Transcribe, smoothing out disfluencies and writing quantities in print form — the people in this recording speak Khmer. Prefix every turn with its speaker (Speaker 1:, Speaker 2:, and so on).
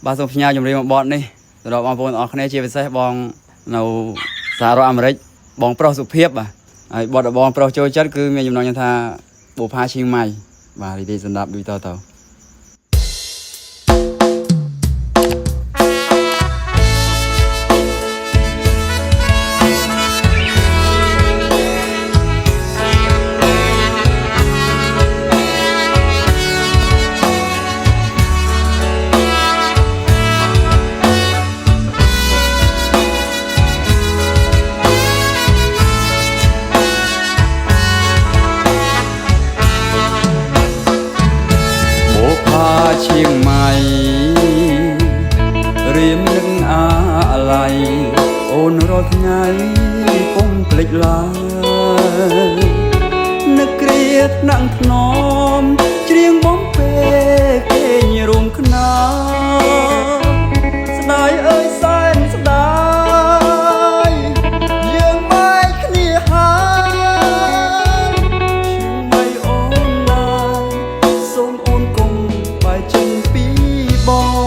Speaker 1: បាទសូមផ្ញើជំរាបមកបតនេះសម្រាប់បងប្អូនអរគ្នាជាពិសេសបងនៅសហរដ្ឋអាមេរិកបងប្រុសសុភាពបាទហើយបតរបស់បងប្រុសចូលចិត្តគឺមានចំណងថាបូផាឈៀងម៉ៃបាទរីករាយសម្រាប់ដូចតឈៀងម៉ៃរៀមនឹងអាឡ័យអូនរាល់ថ្ងៃពុំភ្លេចឡើយនឹកគ្រាថ្នាក់ថ្នមច្រៀងបំពេគេញរួមខ្នាស្ដាយអើយសែនស្ដាយយើងបែកគ្នាហើយឈៀងម៉ៃអូនឡើយសូមអូនកុំបែកចេញពីបង